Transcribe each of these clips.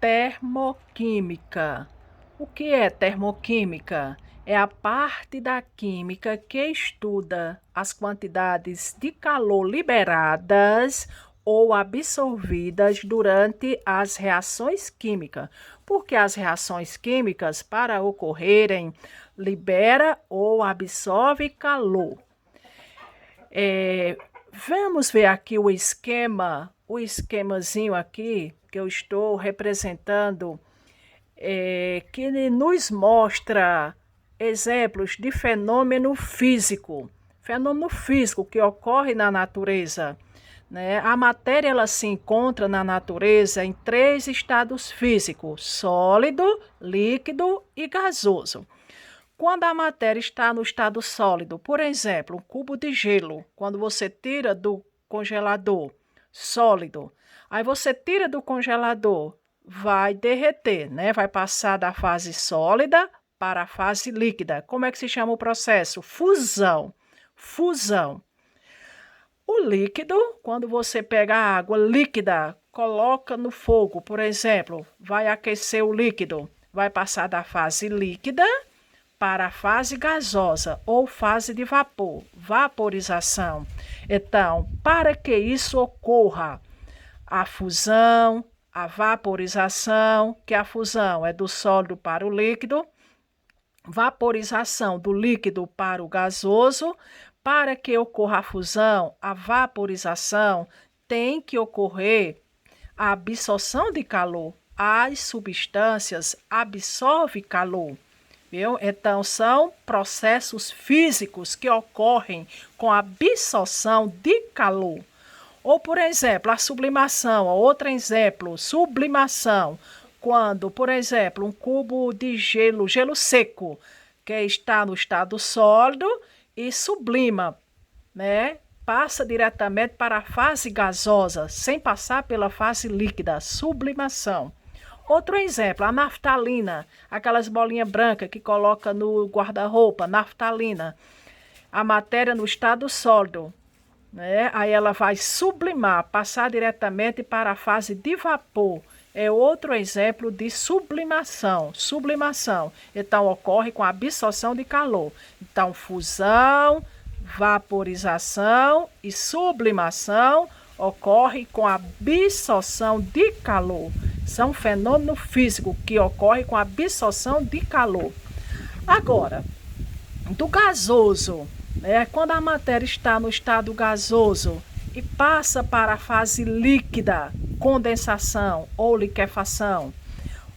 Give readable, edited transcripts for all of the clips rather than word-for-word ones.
Termoquímica. O que é termoquímica? É a parte da química que estuda as quantidades de calor liberadas ou absorvidas durante as reações químicas. Porque as reações químicas, para ocorrerem, libera ou absorve calor. Vamos ver aqui o esquemazinho aqui que eu estou representando, que nos mostra exemplos de fenômeno físico que ocorre na natureza. Né? A matéria ela se encontra na natureza em 3 estados físicos: sólido, líquido e gasoso. Quando a matéria está no estado sólido, por exemplo, um cubo de gelo, quando você tira do congelador, sólido, aí você tira do congelador, vai derreter, né? Vai passar da fase sólida para a fase líquida. Como é que se chama o processo? Fusão. Fusão. O líquido, quando você pega a água líquida, coloca no fogo, por exemplo, vai aquecer o líquido, vai passar da fase líquida para a fase gasosa ou fase de vapor, vaporização. Então, para que isso ocorra, a fusão, a vaporização, que a fusão é do sólido para o líquido, vaporização do líquido para o gasoso. Para que ocorra a fusão, a vaporização, tem que ocorrer a absorção de calor. As substâncias absorvem calor. Viu? Então, são processos físicos que ocorrem com a absorção de calor. Ou, por exemplo, a sublimação, outro exemplo, sublimação, quando, por exemplo, um cubo de gelo, gelo seco, que está no estado sólido e sublima, né? Passa diretamente para a fase gasosa, sem passar pela fase líquida, sublimação. Outro exemplo, a naftalina, aquelas bolinhas brancas que coloca no guarda-roupa, naftalina. A matéria no estado sólido, né? Aí ela vai sublimar, passar diretamente para a fase de vapor. É outro exemplo de sublimação. Sublimação. Então, ocorre com a absorção de calor. Então, fusão, vaporização e sublimação ocorre com a absorção de calor. São fenômenos físicos que ocorrem com a absorção de calor. Agora, do gasoso, né? Quando a matéria está no estado gasoso e passa para a fase líquida, condensação ou liquefação,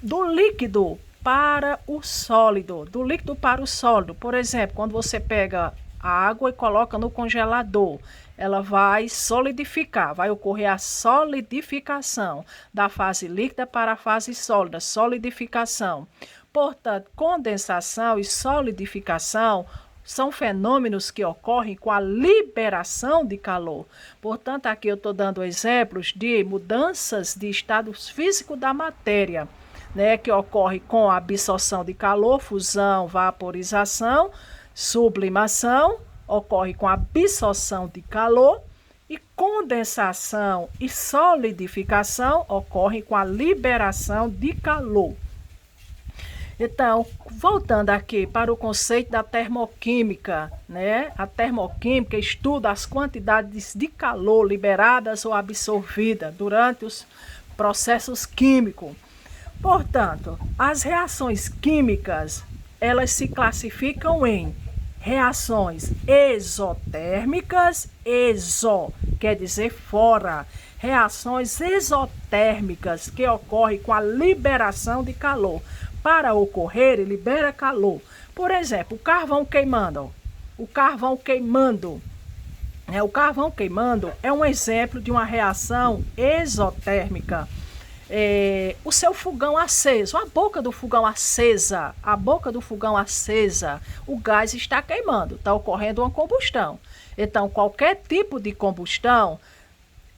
do líquido para o sólido, do líquido para o sólido. Por exemplo, quando você pega a água e coloca no congelador, ela vai solidificar, vai ocorrer a solidificação da fase líquida para a fase sólida, solidificação. Portanto, condensação e solidificação são fenômenos que ocorrem com a liberação de calor. Portanto, aqui eu estou dando exemplos de mudanças de estados físicos da matéria, né, que ocorre com a absorção de calor, fusão, vaporização, sublimação, ocorre com a absorção de calor, e condensação e solidificação ocorrem com a liberação de calor. Então, voltando aqui para o conceito da termoquímica, né? A termoquímica estuda as quantidades de calor liberadas ou absorvidas durante os processos químicos. Portanto, as reações químicas, elas se classificam em reações exotérmicas, quer dizer fora. Reações exotérmicas que ocorrem com a liberação de calor. Para ocorrer, ele libera calor. Por exemplo, o carvão queimando. O carvão queimando é um exemplo de uma reação exotérmica. O seu fogão aceso, a boca do fogão acesa, o gás está queimando, está ocorrendo uma combustão. Então, qualquer tipo de combustão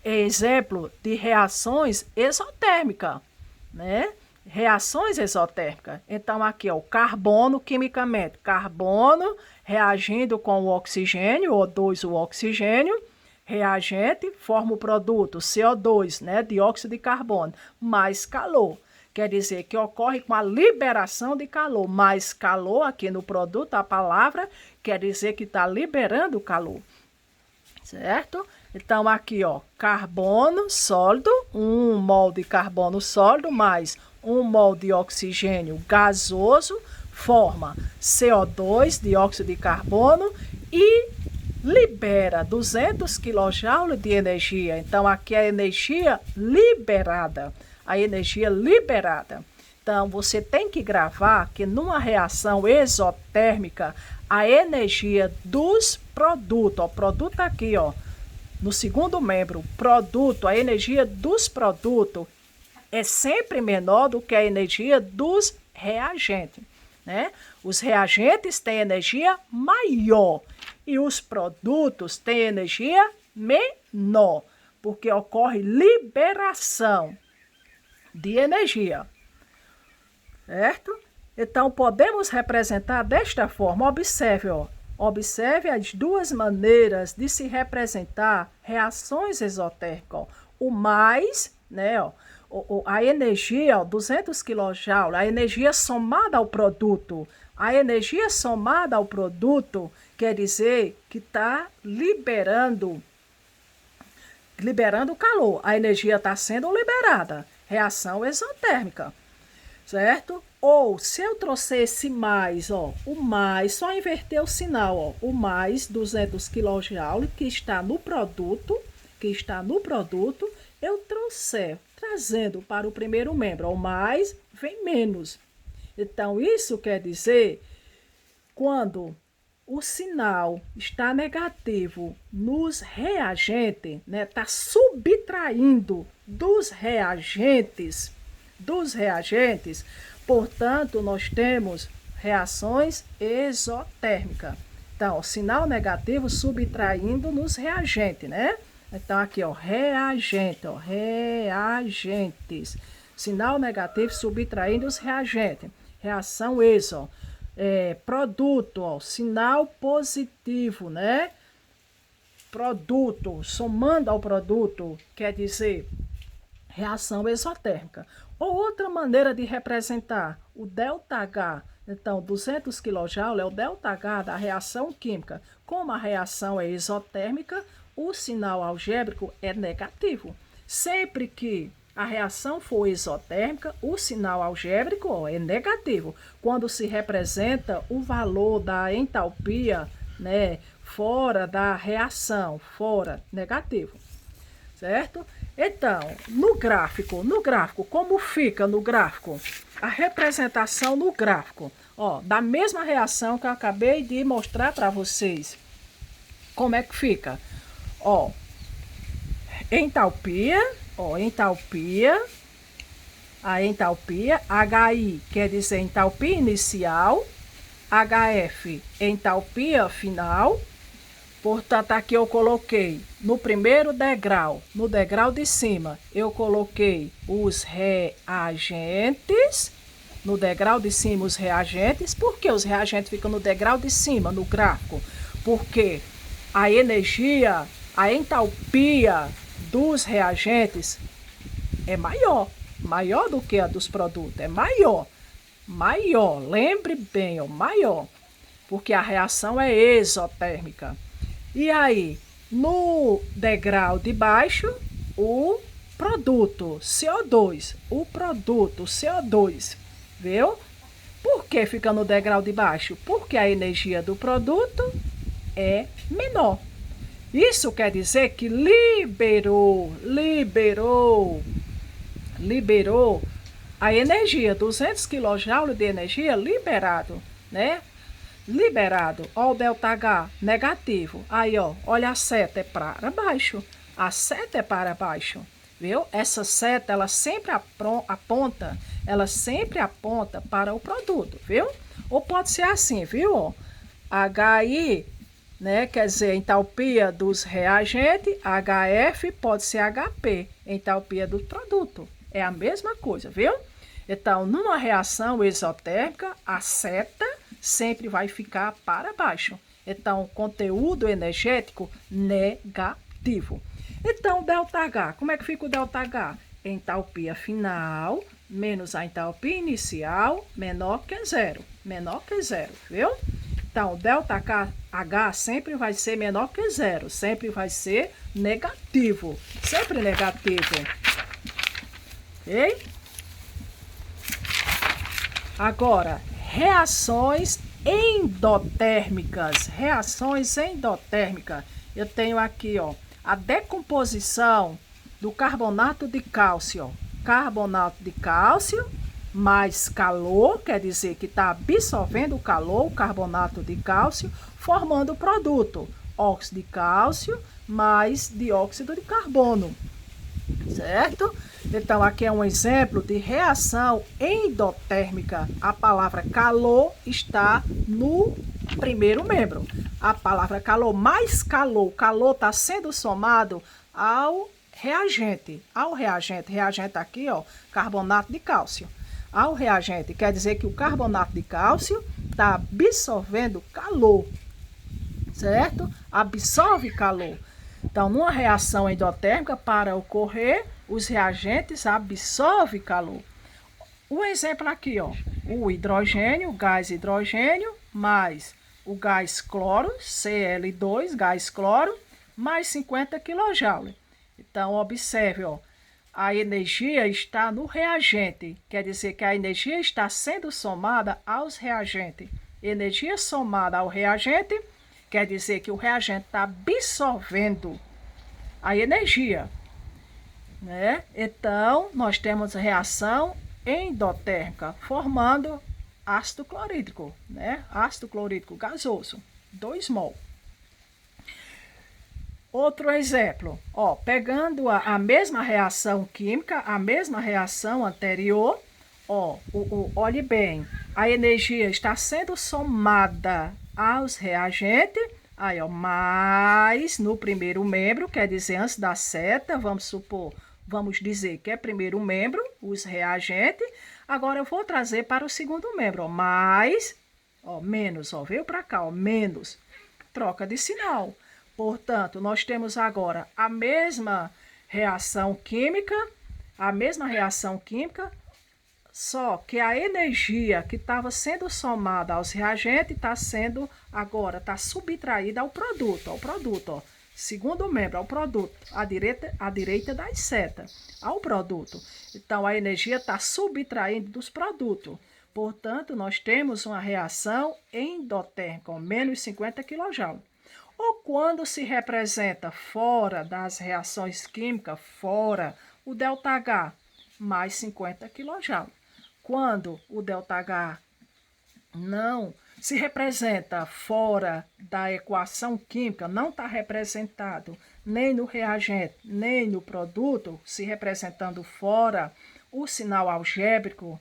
é exemplo de reações exotérmicas, né? Reações exotérmicas. Então, aqui, o carbono, quimicamente, carbono reagindo com o oxigênio, O2, o oxigênio, reagente, forma o produto CO2, né, dióxido de carbono, mais calor. quer dizer que ocorre com a liberação de calor. Mas calor aqui no produto, a palavra quer dizer que está liberando calor. Certo? Então, aqui, ó, carbono sólido, 1 mol de carbono sólido mais 1 mol de oxigênio gasoso, forma CO2, dióxido de carbono, e libera 200 kJ de energia. Então, aqui é a energia liberada. A energia liberada. Então, você tem que gravar que numa reação exotérmica, a energia dos produtos, ó, produto aqui, ó, no segundo membro, produto, a energia dos produtos é sempre menor do que a energia dos reagentes, né? Os reagentes têm energia maior e os produtos têm energia menor, porque ocorre liberação de energia. Certo? Então, podemos representar desta forma. Observe, ó. Observe as duas maneiras de se representar reações exotérmicas. Ó. O mais, né, ó, a energia, ó, 200 kJ, a energia somada ao produto. A energia somada ao produto quer dizer que está liberando calor. A energia está sendo liberada. Reação exotérmica. Certo? Ou, se eu trouxer esse mais, ó, o mais, só inverter o sinal, ó, o mais 200 kJ que está no produto, eu trazendo para o primeiro membro, ó, o mais vem menos. Então, isso quer dizer, quando o sinal está negativo nos reagentes, né, está subtraindo dos reagentes, portanto, nós temos reações exotérmicas. Então, sinal negativo subtraindo nos reagentes, né? Então, aqui, ó, reagente, ó, reagentes. Sinal negativo subtraindo os reagentes. Reação exo. Produto, ó, sinal positivo, né? Produto, somando ao produto, quer dizer reação exotérmica. Ou outra maneira de representar o ΔH, então 200 kJ é o ΔH da reação química. Como a reação é exotérmica, o sinal algébrico é negativo. Sempre que a reação for exotérmica, o sinal algébrico, ó, é negativo. Quando se representa o valor da entalpia, né, fora da reação, fora, negativo. Certo? Então, no gráfico, como fica no gráfico? A representação no gráfico, ó, da mesma reação que eu acabei de mostrar para vocês. Como é que fica? Ó, entalpia, ó, entalpia, a entalpia, HI quer dizer entalpia inicial, HF, entalpia final. Portanto, aqui eu coloquei no primeiro degrau, no degrau de cima, eu coloquei os reagentes. No degrau de cima, os reagentes. Por que os reagentes ficam no degrau de cima, no gráfico? Porque a energia, a entalpia dos reagentes é maior do que a dos produtos, é maior. Lembre bem, ó, maior, porque a reação é exotérmica. E aí, no degrau de baixo, o produto CO2, viu? Por que fica no degrau de baixo? Porque a energia do produto é menor. Isso quer dizer que liberou a energia, 200 kJ de energia liberado, né? Liberado, ó, o ΔH negativo. Aí, ó, olha, a seta é para baixo. A seta é para baixo, viu? Essa seta, ela sempre aponta para o produto, viu? Ou pode ser assim, viu? HI, né, quer dizer, entalpia dos reagentes, HF pode ser HP, entalpia do produto. É a mesma coisa, viu? Então, numa reação exotérmica, a seta sempre vai ficar para baixo. Então, conteúdo energético negativo. Então, ΔH, como é que fica o ΔH? Entalpia final menos a entalpia inicial menor que zero. Menor que zero, viu? Então, ΔH sempre vai ser menor que zero. Sempre vai ser negativo. Sempre negativo. Ok? Agora, reações endotérmicas. Reações endotérmicas. Eu tenho aqui, ó, a decomposição do carbonato de cálcio. Carbonato de cálcio mais calor, quer dizer que está absorvendo o calor, o carbonato de cálcio, formando o produto. Óxido de cálcio mais dióxido de carbono. Certo? Então, aqui é um exemplo de reação endotérmica. A palavra calor está no primeiro membro. A palavra calor, mais calor. Calor está sendo somado ao reagente. Reagente aqui, ó, carbonato de cálcio. Ao reagente, quer dizer que o carbonato de cálcio está absorvendo calor. Certo? Absorve calor. Então, numa reação endotérmica, para ocorrer, os reagentes absorvem calor. Um exemplo aqui, ó, o hidrogênio, o gás hidrogênio, mais o gás cloro, Cl2, gás cloro, mais 50 kJ. Então, observe, ó, a energia está no reagente, quer dizer que a energia está sendo somada aos reagentes. Energia somada ao reagente quer dizer que o reagente está absorvendo a energia, né? Então, nós temos reação endotérmica, formando ácido clorídrico, né? Ácido clorídrico gasoso, 2 mol. Outro exemplo, ó, pegando a mesma reação química, a mesma reação anterior, ó, olhe bem, a energia está sendo somada aos reagentes, aí, ó, mais no primeiro membro, quer dizer, antes da seta, vamos dizer que é primeiro membro, os reagentes. Agora eu vou trazer para o segundo membro, ó, mais, ó, menos, ó, veio para cá, ó, menos, troca de sinal. Portanto, nós temos agora a mesma reação química, só que a energia que estava sendo somada aos reagentes está sendo agora, está subtraída ao produto, ó. Segundo membro, ao produto, à direita das setas, ao produto. Então, a energia está subtraindo dos produtos. Portanto, nós temos uma reação endotérmica, com menos 50 kJ. Ou quando se representa fora das reações químicas, fora o ΔH, mais 50 kJ. Quando o ΔH não se representa fora da equação química, não está representado nem no reagente, nem no produto, se representando fora, o sinal algébrico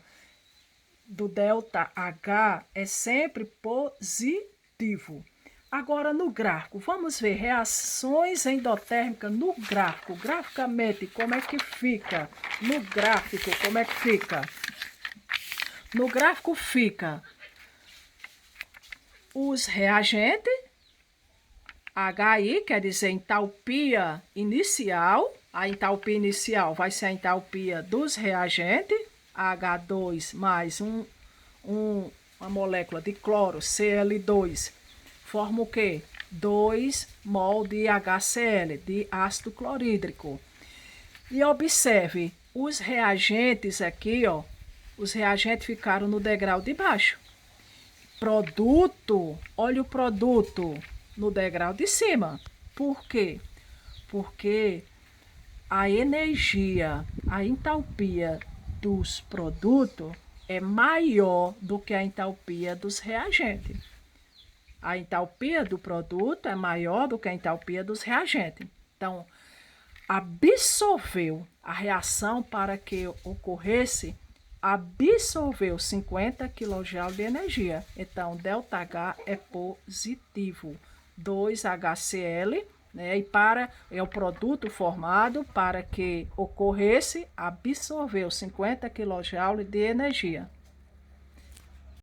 do ΔH é sempre positivo. Agora, no gráfico, vamos ver reações endotérmicas no gráfico. Graficamente, como é que fica? No gráfico, como é que fica? No gráfico fica os reagentes, HI, quer dizer entalpia inicial. A entalpia inicial vai ser a entalpia dos reagentes, H2 mais uma molécula de cloro, Cl2, forma o quê? 2 mol de HCl, de ácido clorídrico. E observe, os reagentes aqui, ó, os reagentes ficaram no degrau de baixo. Produto, olha o produto no degrau de cima. Por quê? Porque a energia, a entalpia dos produtos é maior do que a entalpia dos reagentes. A entalpia do produto é maior do que a entalpia dos reagentes. Então, absorveu a reação para que ocorresse, absorveu 50 kJ de energia. Então, ΔH é positivo. 2HCl, né? E é o produto formado para que ocorresse, absorveu 50 kJ de energia.